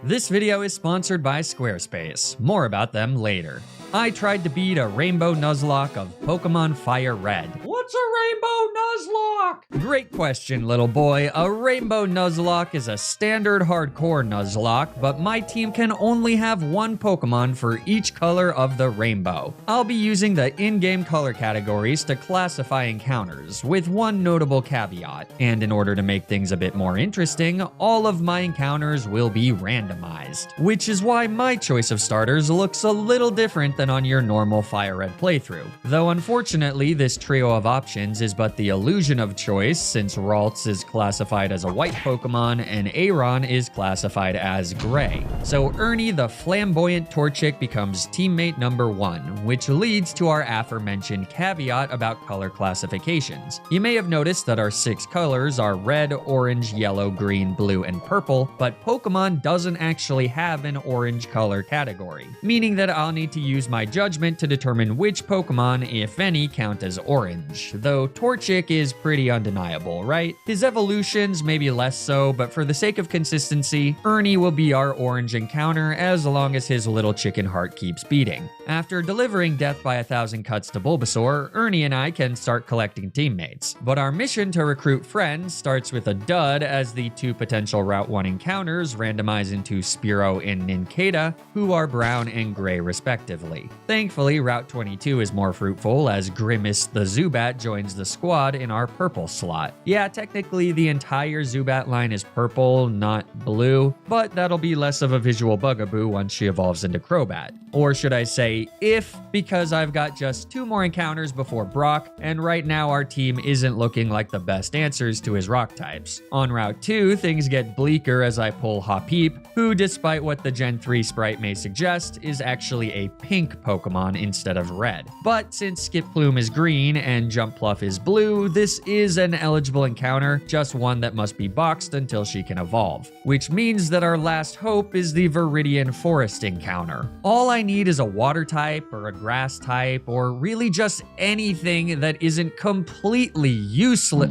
This video is sponsored by Squarespace. More about them later. I tried to beat a rainbow Nuzlocke of Pokemon Fire Red. What's a rainbow Nuzlocke? Great question, little boy. A rainbow Nuzlocke is a standard hardcore Nuzlocke, but my team can only have one Pokemon for each color of the rainbow. I'll be using the in-game color categories to classify encounters, with one notable caveat. And in order to make things a bit more interesting, all of my encounters will be randomized. Which is why my choice of starters looks a little different than on your normal Fire Red playthrough. Though unfortunately, this trio of options is but the illusion of choice, since Ralts is classified as a white Pokemon and Aron is classified as gray. So Ernie the flamboyant Torchic becomes teammate number 1, which leads to our aforementioned caveat about color classifications. You may have noticed that our 6 colors are red, orange, yellow, green, blue, and purple, but Pokemon doesn't actually have an orange color category, meaning that I'll need to use my judgment to determine which Pokemon, if any, count as orange, though Torchic is pretty undeniable, right? His evolutions maybe less so, but for the sake of consistency, Ernie will be our orange encounter as long as his little chicken heart keeps beating. After delivering death by 1,000 cuts to Bulbasaur, Ernie and I can start collecting teammates, but our mission to recruit friends starts with a dud as the 2 potential Route 1 encounters randomize into Spearow and Nincada, who are brown and gray respectively. Thankfully, Route 22 is more fruitful as Grimace the Zubat joins the squad in our purple slot. Yeah, technically the entire Zubat line is purple, not blue, but that'll be less of a visual bugaboo once she evolves into Crobat. Or should I say if, because I've got just 2 more encounters before Brock, and right now our team isn't looking like the best answers to his rock types. On Route 2, things get bleaker as I pull Hopeep, who, despite what the Gen 3 sprite may suggest, is actually a pink Pokemon instead of red. But since Skiploom is green and Jumpluff is blue, this is an eligible encounter, just one that must be boxed until she can evolve. Which means that our last hope is the Viridian Forest encounter. All I need is a water type or a grass type, or really just anything that isn't completely useless.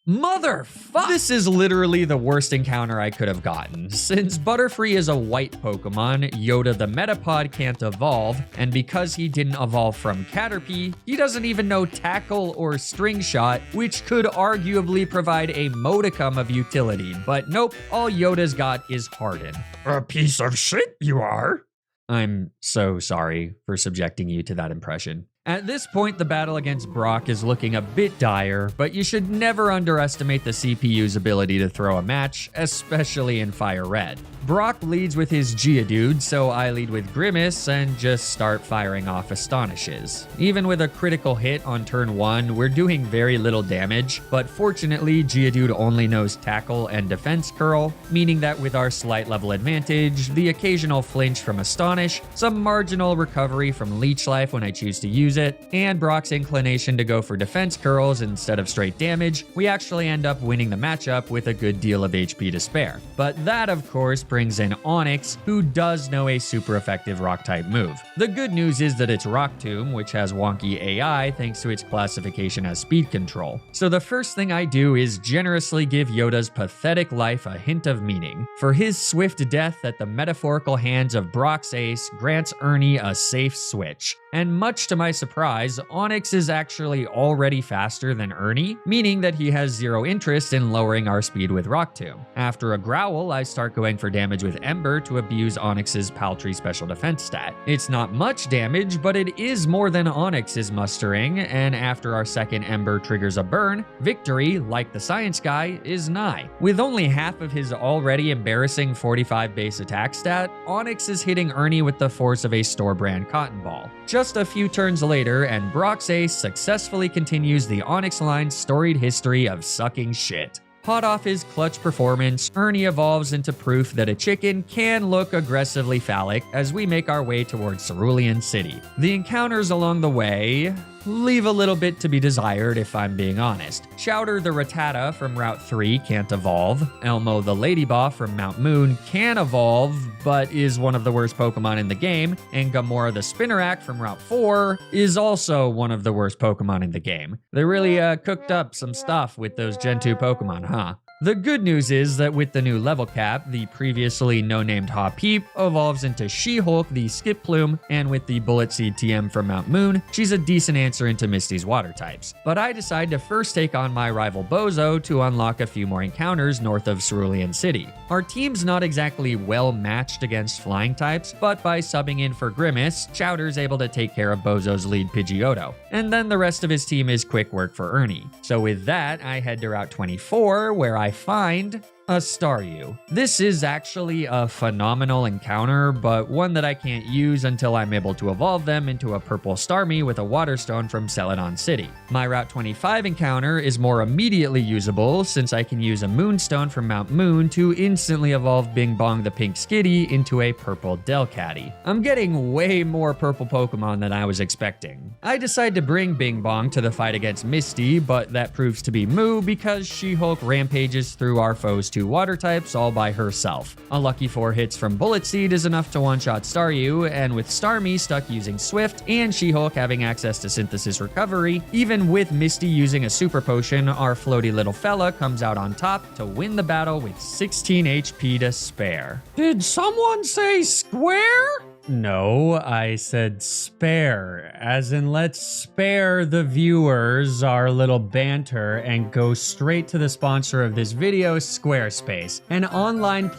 Motherfuck! This is literally the worst encounter I could have gotten. Since Butterfree is a white Pokemon, Yoda the Metapod can't evolve, and because he didn't evolve from Caterpie, he doesn't even know Tackle or String Shot, which could arguably provide a modicum of utility. But nope, all Yoda's got is Harden. A piece of shit you are! I'm so sorry for subjecting you to that impression. At this point, the battle against Brock is looking a bit dire, but you should never underestimate the CPU's ability to throw a match, especially in Fire Red. Brock leads with his Geodude, so I lead with Grimace and just start firing off Astonishes. Even with a critical hit on turn 1, we're doing very little damage, but fortunately Geodude only knows Tackle and Defense Curl, meaning that with our slight level advantage, the occasional flinch from Astonish, some marginal recovery from Leech Life when I choose to use it, and Brock's inclination to go for Defense Curls instead of straight damage, we actually end up winning the matchup with a good deal of HP to spare. But that, of course, brings in Onix, who does know a super effective rock-type move. The good news is that it's Rock Tomb, which has wonky AI thanks to its classification as speed control. So the first thing I do is generously give Yoda's pathetic life a hint of meaning. For his swift death at the metaphorical hands of Brock's ace grants Ernie a safe switch. And much to my surprise, Onix is actually already faster than Ernie, meaning that he has zero interest in lowering our speed with Rock Tomb. After a Growl, I start going for damage with Ember to abuse Onix's paltry special defense stat. It's not much damage, but it is more than Onix is mustering, and after our second Ember triggers a burn, victory, like the science guy, is nigh. With only half of his already embarrassing 45 base attack stat, Onix is hitting Ernie with the force of a store-brand cotton ball. Just a few turns later, and Brock's ace successfully continues the Onix line's storied history of sucking shit. Hot off his clutch performance, Ernie evolves into proof that a chicken can look aggressively phallic as we make our way towards Cerulean City. The encounters along the way leave a little bit to be desired if I'm being honest. Chowder the Rattata from Route 3 can't evolve. Elmo the Ladybaw from Mount Moon can evolve, but is one of the worst Pokemon in the game. And Gamora the Spinarak from Route 4 is also one of the worst Pokemon in the game. They really cooked up some stuff with those Gen 2 Pokemon, huh? The good news is that with the new level cap, the previously no-named Hop-Peep evolves into She-Hulk, the Skip Plume, and with the Bullet Seed TM from Mount Moon, she's a decent answer into Misty's water types. But I decide to first take on my rival Bozo to unlock a few more encounters north of Cerulean City. Our team's not exactly well matched against flying types, but by subbing in for Grimace, Chowder's able to take care of Bozo's lead Pidgeotto. And then the rest of his team is quick work for Ernie. So with that, I head to Route 24, where I find a Staryu. This is actually a phenomenal encounter, but one that I can't use until I'm able to evolve them into a purple Starmie with a Water Stone from Celadon City. My Route 25 encounter is more immediately usable since I can use a Moonstone from Mount Moon to instantly evolve Bing Bong the Pink Skitty into a purple Delcatty. I'm getting way more purple Pokemon than I was expecting. I decide to bring Bing Bong to the fight against Misty, but that proves to be moo because She-Hulk rampages through our foes to water types all by herself. A lucky 4 hits from Bullet Seed is enough to one-shot Staryu, and with Starmie stuck using Swift and She-Hulk having access to Synthesis Recovery, even with Misty using a Super Potion, our floaty little fella comes out on top to win the battle with 16 HP to spare. Did someone say square? No, I said spare, as in let's spare the viewers our little banter and go straight to the sponsor of this video, Squarespace, an online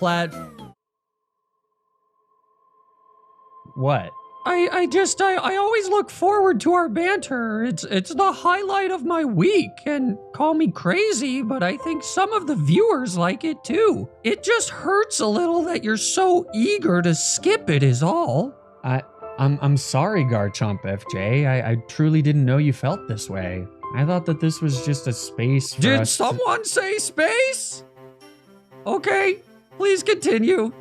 What? I always look forward to our banter. It's the highlight of my week, and call me crazy, but I think some of the viewers like it too. It just hurts a little that you're so eager to skip it is all. I'm sorry, Garchomp FJ. I truly didn't know you felt this way. I thought that this was just a space for Did someone say space? Okay, please continue.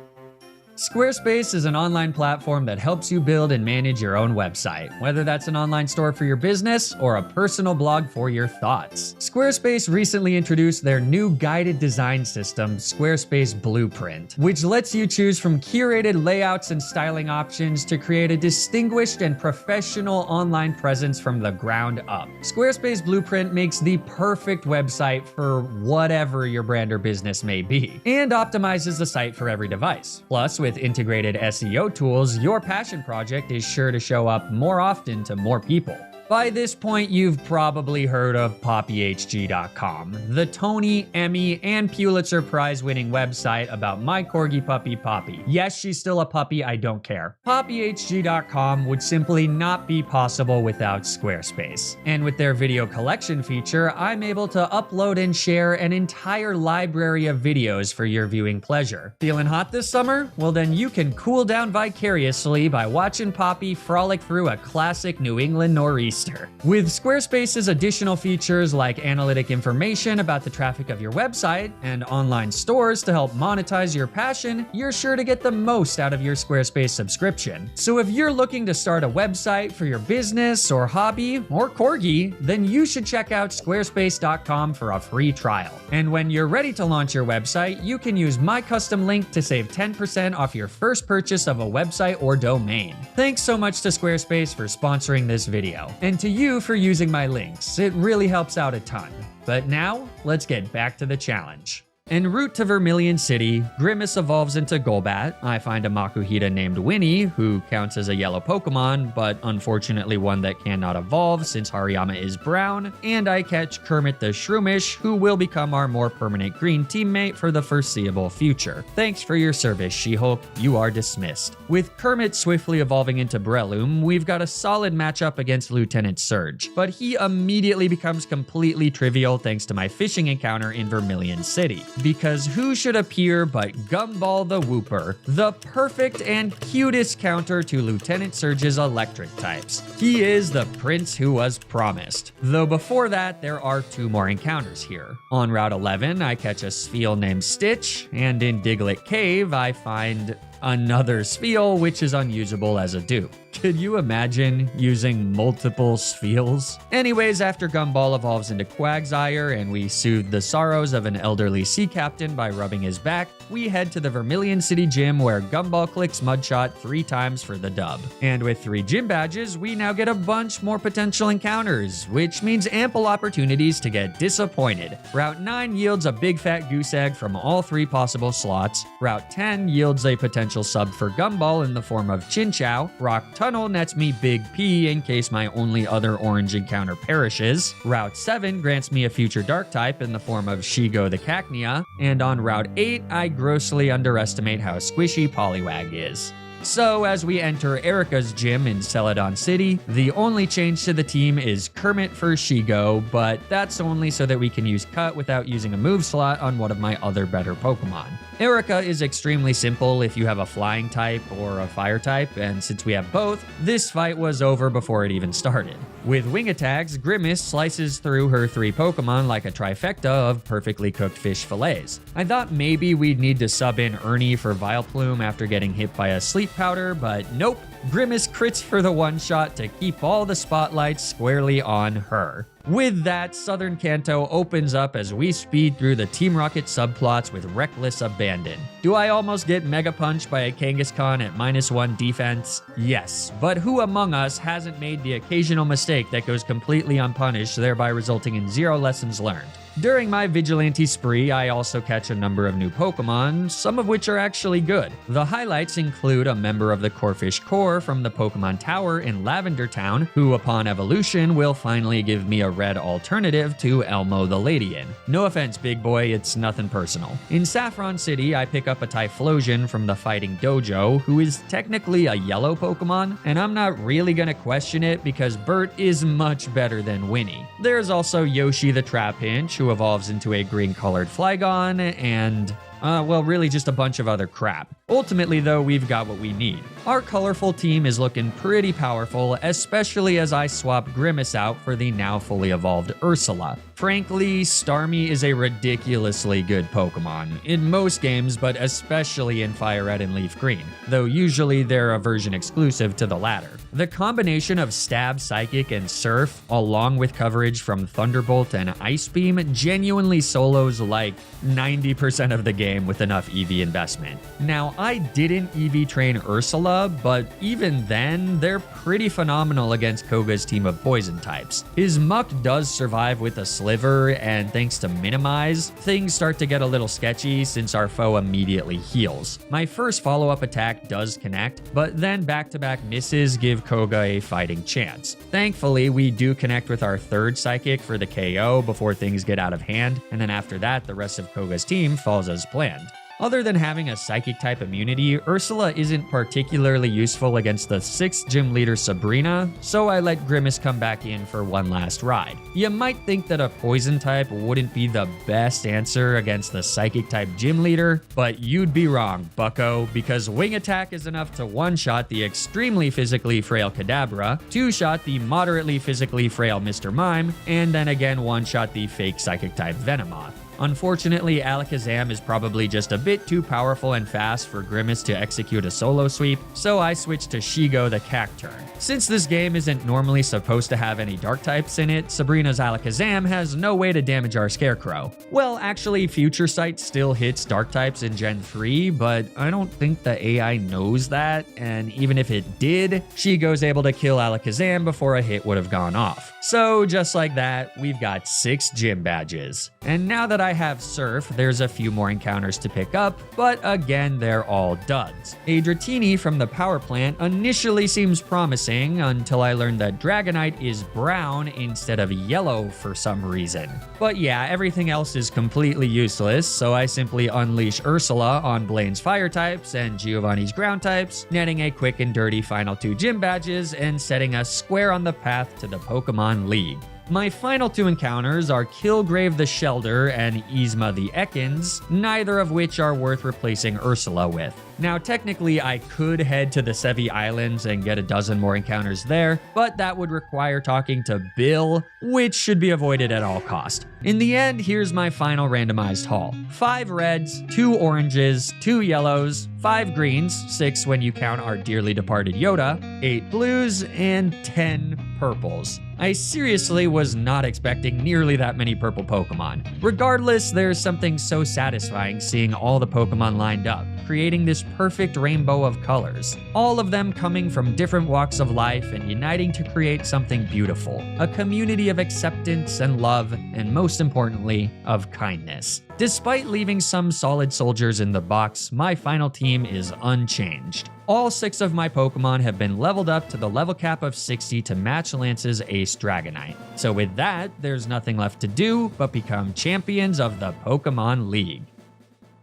Squarespace is an online platform that helps you build and manage your own website, whether that's an online store for your business or a personal blog for your thoughts. Squarespace recently introduced their new guided design system, Squarespace Blueprint, which lets you choose from curated layouts and styling options to create a distinguished and professional online presence from the ground up. Squarespace Blueprint makes the perfect website for whatever your brand or business may be, and optimizes the site for every device. Plus, with integrated SEO tools, your passion project is sure to show up more often to more people. By this point, you've probably heard of PoppyHG.com, the Tony, Emmy, and Pulitzer Prize-winning website about my corgi puppy, Poppy. Yes, she's still a puppy, I don't care. PoppyHG.com would simply not be possible without Squarespace. And with their video collection feature, I'm able to upload and share an entire library of videos for your viewing pleasure. Feeling hot this summer? Well, then you can cool down vicariously by watching Poppy frolic through a classic New England nor'easter. With Squarespace's additional features like analytic information about the traffic of your website and online stores to help monetize your passion, you're sure to get the most out of your Squarespace subscription. So if you're looking to start a website for your business or hobby or corgi, then you should check out squarespace.com for a free trial. And when you're ready to launch your website, you can use my custom link to save 10% off your first purchase of a website or domain. Thanks so much to Squarespace for sponsoring this video, and to you for using my links. It really helps out a ton. But now, let's get back to the challenge. En route to Vermilion City, Grimace evolves into Golbat. I find a Makuhita named Winnie, who counts as a yellow Pokemon, but unfortunately one that cannot evolve since Hariyama is brown, and I catch Kermit the Shroomish, who will become our more permanent green teammate for the foreseeable future. Thanks for your service, She-Hulk. You are dismissed. With Kermit swiftly evolving into Breloom, we've got a solid matchup against Lieutenant Surge, but he immediately becomes completely trivial thanks to my fishing encounter in Vermilion City. Because who should appear but Gumball the Wooper, the perfect and cutest counter to Lieutenant Surge's electric types. He is the prince who was promised. Though before that, there are 2 more encounters here. On Route 11, I catch a Spheal named Stitch, and in Diglett Cave, I find another Spheal, which is unusable as a dupe. Could you imagine using multiple Spheals? Anyways, after Gumball evolves into Quagsire and we soothe the sorrows of an elderly sea captain by rubbing his back, we head to the Vermilion City Gym where Gumball clicks Mudshot 3 times for the dub. And with 3 gym badges, we now get a bunch more potential encounters, which means ample opportunities to get disappointed. Route 9 yields a big fat goose egg from all 3 possible slots. Route 10 yields a potential sub for Gumball in the form of Chinchou. Rock Tunnel nets me Big P in case my only other orange encounter perishes. Route 7 grants me a future dark type in the form of Shigo the Cacnea. And on Route 8, I grossly underestimate how squishy Poliwag is. So, as we enter Erica's gym in Celadon City, the only change to the team is Kermit for Shigo, but that's only so that we can use Cut without using a move slot on one of my other better Pokemon. Erica is extremely simple if you have a flying type or a fire type, and since we have both, this fight was over before it even started. With wing attacks, Grimace slices through her 3 Pokemon like a trifecta of perfectly cooked fish fillets. I thought maybe we'd need to sub in Ernie for Vileplume after getting hit by a sleep powder, but nope. Grimace crits for the one-shot to keep all the spotlights squarely on her. With that, Southern Kanto opens up as we speed through the Team Rocket subplots with reckless abandon. Do I almost get Mega Punched by a Kangaskhan at -1 defense? Yes, but who among us hasn't made the occasional mistake that goes completely unpunished, thereby resulting in 0 lessons learned? During my vigilante spree, I also catch a number of new Pokemon, some of which are actually good. The highlights include a member of the Corphish Corps from the Pokemon Tower in Lavender Town, who upon evolution will finally give me a red alternative to Elmo the Ladian. No offense, big boy, it's nothing personal. In Saffron City, I pick up a Typhlosion from the Fighting Dojo, who is technically a yellow Pokemon, and I'm not really gonna question it because Bert is much better than Winnie. There's also Yoshi the Trapinch, who evolves into a green-colored Flygon, and well, really just a bunch of other crap. Ultimately, though, we've got what we need. Our colorful team is looking pretty powerful, especially as I swap Grimace out for the now fully evolved Ursula. Frankly, Starmie is a ridiculously good Pokemon, in most games, but especially in Fire Red and Leaf Green, though usually they're a version exclusive to the latter. The combination of Stab, Psychic, and Surf, along with coverage from Thunderbolt and Ice Beam, genuinely solos like 90% of the game with enough EV investment. Now, I didn't EV train Ursula, but even then, they're pretty phenomenal against Koga's team of poison types. His Muck does survive with a Sliver, and thanks to Minimize, things start to get a little sketchy since our foe immediately heals. My first follow-up attack does connect, but then back-to-back misses give Koga a fighting chance. Thankfully, we do connect with our 3rd Psychic for the KO before things get out of hand, and then after that, the rest of Koga's team falls as planned. Other than having a Psychic-type immunity, Ursula isn't particularly useful against the 6th gym leader Sabrina, so I let Grimace come back in for one last ride. You might think that a Poison-type wouldn't be the best answer against the Psychic-type gym leader, but you'd be wrong, bucko, because Wing Attack is enough to one-shot the extremely physically frail Kadabra, two-shot the moderately physically frail Mr. Mime, and then again one-shot the fake Psychic-type Venomoth. Unfortunately, Alakazam is probably just a bit too powerful and fast for Grimace to execute a solo sweep, so I switched to Shigo the Cacturn. Since this game isn't normally supposed to have any dark types in it, Sabrina's Alakazam has no way to damage our Scarecrow. Well, actually, Future Sight still hits dark types in Gen 3, but I don't think the AI knows that, and even if it did, Shigo's able to kill Alakazam before a hit would have gone off. So just like that, we've got 6 gym badges. And now that I have Surf, there's a few more encounters to pick up, but again, they're all duds. A Dratini from the power plant initially seems promising until I learned that Dragonite is brown instead of yellow for some reason. But yeah, everything else is completely useless, so I simply unleash Ursula on Blaine's fire types and Giovanni's ground types, netting a quick and dirty final 2 gym badges and setting us square on the path to the Pokemon League. My final two encounters are Kilgrave the Shelder and Yzma the Ekans, neither of which are worth replacing Ursula with. Now, technically, I could head to the Sevi Islands and get a dozen more encounters there, but that would require talking to Bill, which should be avoided at all cost. In the end, here's my final randomized haul. 5 reds, 2 oranges, 2 yellows, 5 greens, 6 when you count our dearly departed Yoda, 8 blues, and 10 purples. I seriously was not expecting nearly that many purple Pokemon. Regardless, there's something so satisfying seeing all the Pokemon lined up, creating this perfect rainbow of colors, all of them coming from different walks of life and uniting to create something beautiful, a community of acceptance and love, and most importantly, of kindness. Despite leaving some solid soldiers in the box, my final team is unchanged. All 6 of my Pokemon have been leveled up to the level cap of 60 to match Lance's Ace Dragonite. So with that, there's nothing left to do but become champions of the Pokemon League.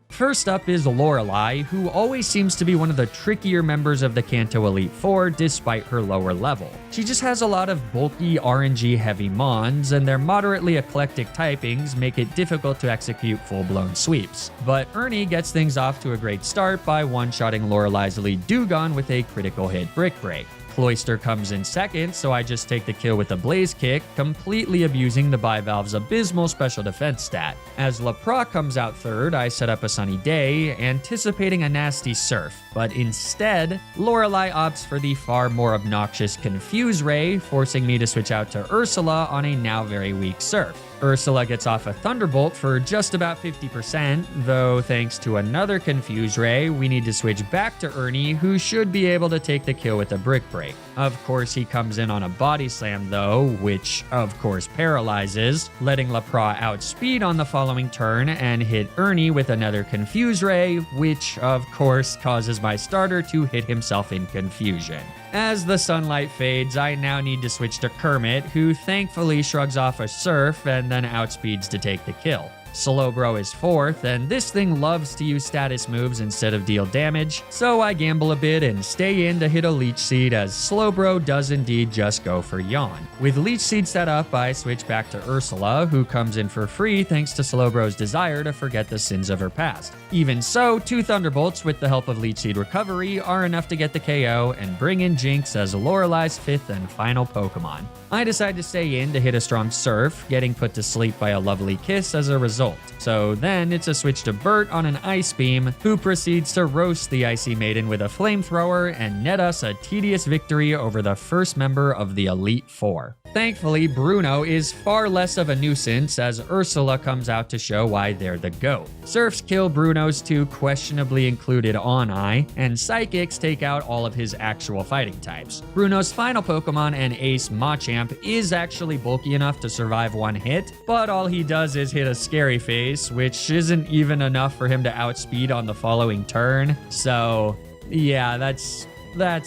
First up is Lorelei, who always seems to be one of the trickier members of the Kanto Elite Four despite her lower level. She just has a lot of bulky RNG heavy mons, and their moderately eclectic typings make it difficult to execute full-blown sweeps. But Ernie gets things off to a great start by one-shotting Lorelei's lead Dewgong with a critical hit Brick Break. Cloyster comes in second, so I just take the kill with a Blaze Kick, completely abusing the Bivalve's abysmal special defense stat. As Lapra comes out third, I set up a Sunny Day, anticipating a nasty Surf, but instead, Lorelei opts for the far more obnoxious Confuse Ray, forcing me to switch out to Ursula on a now very weak Surf. Ursula gets off a Thunderbolt for just about 50%, though thanks to another Confuse Ray, we need to switch back to Ernie, who should be able to take the kill with a Brick Break. Of course, he comes in on a Body Slam though, which of course paralyzes, letting Lapra outspeed on the following turn and hit Ernie with another Confuse Ray, which of course causes my starter to hit himself in confusion. As the sunlight fades, I now need to switch to Kermit, who thankfully shrugs off a Surf and then outspeeds to take the kill. Slowbro is fourth, and this thing loves to use status moves instead of deal damage, so I gamble a bit and stay in to hit a Leech Seed as Slowbro does indeed just go for Yawn. With Leech Seed set up, I switch back to Ursula, who comes in for free thanks to Slowbro's desire to forget the sins of her past. Even so, 2 Thunderbolts with the help of Leech Seed recovery are enough to get the KO and bring in Jinx as Lorelei's 5th and final Pokemon. I decide to stay in to hit a strong Surf, getting put to sleep by a lovely Kiss as a result. So then it's a switch to Bert on an Ice Beam, who proceeds to roast the Icy Maiden with a Flamethrower and net us a tedious victory over the first member of the Elite Four. Thankfully, Bruno is far less of a nuisance as Ursula comes out to show why they're the GOAT. Surfs kill Bruno's 2 questionably included On-Eye, and Psychics take out all of his actual fighting types. Bruno's final Pokemon and ace Machamp is actually bulky enough to survive 1 hit, but all he does is hit a Scary Face, which isn't even enough for him to outspeed on the following turn. So yeah, that's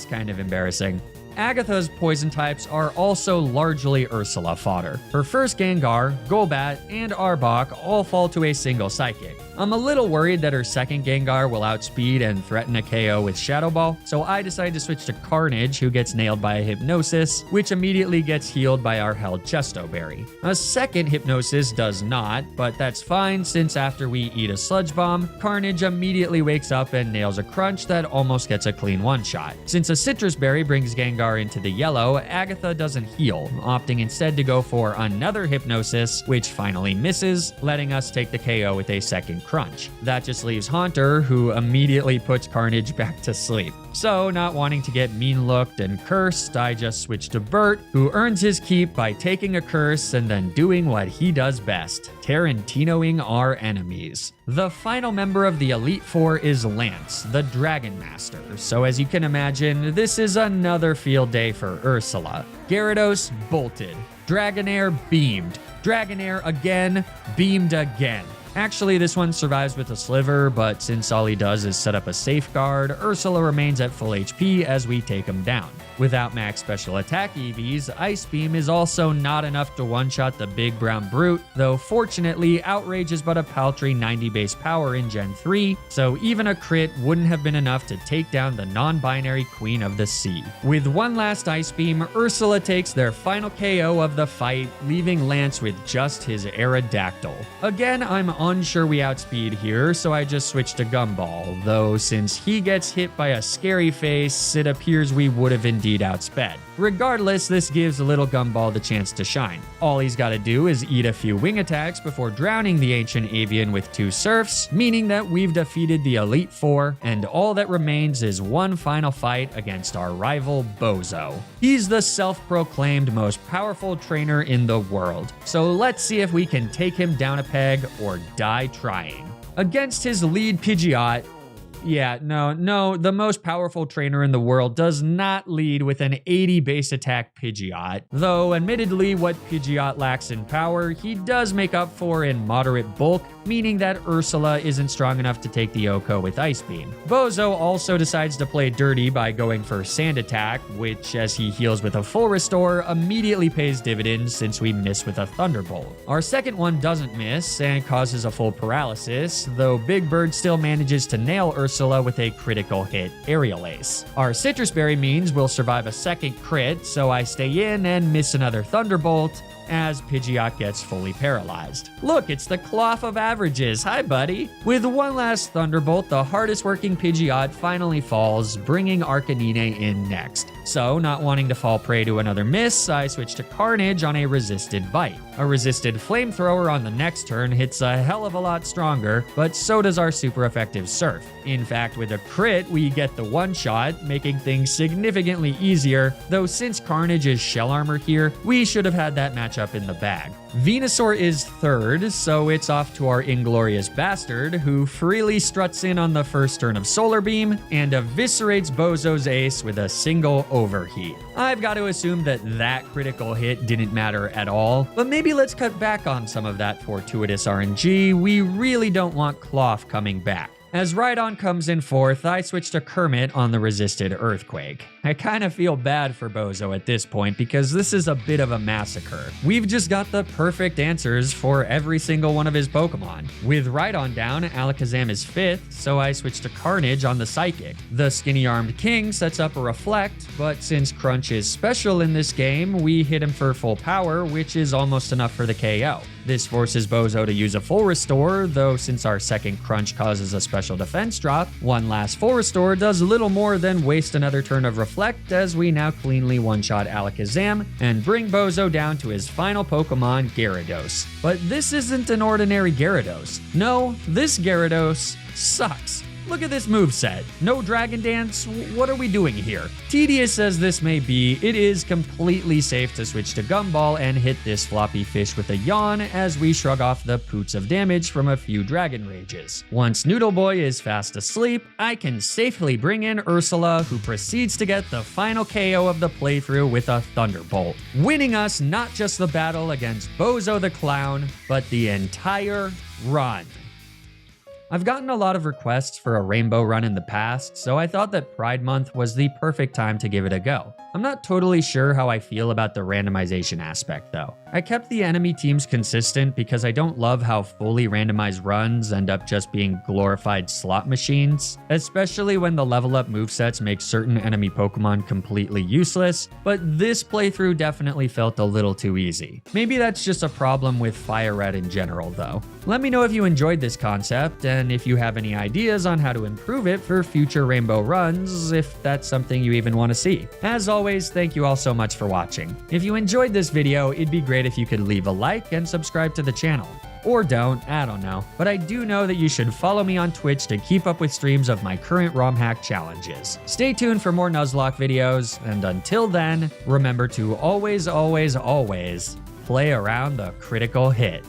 kind of embarrassing. Agatha's poison types are also largely Ursula fodder. Her first Gengar, Golbat, and Arbok all fall to a single Psychic. I'm a little worried that her second Gengar will outspeed and threaten a KO with Shadow Ball, so I decide to switch to Carnage, who gets nailed by a Hypnosis, which immediately gets healed by our held Chesto Berry. A second Hypnosis does not, but that's fine since after we eat a Sludge Bomb, Carnage immediately wakes up and nails a Crunch that almost gets a clean one-shot. Since a Citrus Berry brings Gengar into the yellow, Agatha doesn't heal, opting instead to go for another Hypnosis, which finally misses, letting us take the KO with a second Crunch. That just leaves Haunter, who immediately puts Carnage back to sleep. So, not wanting to get mean-looked and cursed, I just switch to Bert, who earns his keep by taking a curse and then doing what he does best, Tarantinoing our enemies. The final member of the Elite Four is Lance, the Dragon Master, so as you can imagine, this is another field day for Ursula. Gyarados bolted, Dragonair beamed, Dragonair again, beamed again. Actually, this one survives with a sliver, but since all he does is set up a safeguard, Ursula remains at full HP as we take him down. Without max special attack EVs, Ice Beam is also not enough to one-shot the big brown brute, though fortunately, Outrage is but a paltry 90 base power in Gen 3, so even a crit wouldn't have been enough to take down the non-binary Queen of the Sea. With one last Ice Beam, Ursula takes their final KO of the fight, leaving Lance with just his Aerodactyl. Again, I'm unsure we outspeed here, so I just switched to Gumball, though since he gets hit by a scary face, it appears we would have indeed outsped. Regardless, this gives little Gumball the chance to shine. All he's got to do is eat a few wing attacks before drowning the ancient avian with 2 surfs, meaning that we've defeated the Elite Four, and all that remains is one final fight against our rival Bozo. He's the self-proclaimed most powerful trainer in the world, so let's see if we can take him down a peg or die trying. Against his lead Pidgeot, yeah, no, the most powerful trainer in the world does not lead with an 80 base attack Pidgeot. Though, admittedly, what Pidgeot lacks in power, he does make up for in moderate bulk, meaning that Ursula isn't strong enough to take the OHKO with Ice Beam. Bozo also decides to play dirty by going for Sand Attack, which, as he heals with a full restore, immediately pays dividends since we miss with a Thunderbolt. Our second one doesn't miss and causes a full paralysis, though Big Bird still manages to nail Ursula with a critical hit Aerial Ace. Our Citrus Berry means we'll survive a second crit, so I stay in and miss another Thunderbolt, as Pidgeot gets fully paralyzed. Look, it's the Cloth of Averages. Hi, buddy. With one last Thunderbolt, the hardest working Pidgeot finally falls, bringing Arcanine in next. So, not wanting to fall prey to another miss, I switch to Carnage on a resisted bite. A resisted Flamethrower on the next turn hits a hell of a lot stronger, but so does our super effective Surf. In fact, with a crit, we get the one-shot, making things significantly easier, though since Carnage is Shell Armor here, we should have had that matchup in the bag. Venusaur is third, so it's off to our Inglorious Bastard, who freely struts in on the first turn of Solar Beam and eviscerates Bozo's ace with a single overheat. I've got to assume that critical hit didn't matter at all, but maybe let's cut back on some of that fortuitous RNG. We really don't want Cloth coming back. As Rhydon comes in fourth, I switch to Kermit on the resisted Earthquake. I kind of feel bad for Bozo at this point because this is a bit of a massacre. We've just got the perfect answers for every single one of his Pokemon. With Rhydon down, Alakazam is fifth, so I switch to Carnage on the Psychic. The skinny-armed King sets up a Reflect, but since Crunch is special in this game, we hit him for full power, which is almost enough for the KO. This forces Bozo to use a full restore, though since our second Crunch causes a special defense drop, one last full restore does little more than waste another turn of Reflect as we now cleanly one-shot Alakazam and bring Bozo down to his final Pokemon, Gyarados. But this isn't an ordinary Gyarados. No, this Gyarados sucks. Look at this moveset. No Dragon Dance? What are we doing here? Tedious as this may be, it is completely safe to switch to Gumball and hit this floppy fish with a yawn as we shrug off the poots of damage from a few Dragon Rages. Once Noodle Boy is fast asleep, I can safely bring in Ursula, who proceeds to get the final KO of the playthrough with a Thunderbolt, winning us not just the battle against Bozo the Clown, but the entire run. I've gotten a lot of requests for a rainbow run in the past, so I thought that Pride Month was the perfect time to give it a go. I'm not totally sure how I feel about the randomization aspect though. I kept the enemy teams consistent because I don't love how fully randomized runs end up just being glorified slot machines, especially when the level up movesets make certain enemy Pokemon completely useless, but this playthrough definitely felt a little too easy. Maybe that's just a problem with Fire Red in general though. Let me know if you enjoyed this concept and if you have any ideas on how to improve it for future rainbow runs, if that's something you even want to see. As always, thank you all so much for watching. If you enjoyed this video, it'd be great if you could leave a like and subscribe to the channel. Or don't, I don't know. But I do know that you should follow me on Twitch to keep up with streams of my current ROM hack challenges. Stay tuned for more Nuzlocke videos, and until then, remember to always, always, always play around the critical hit.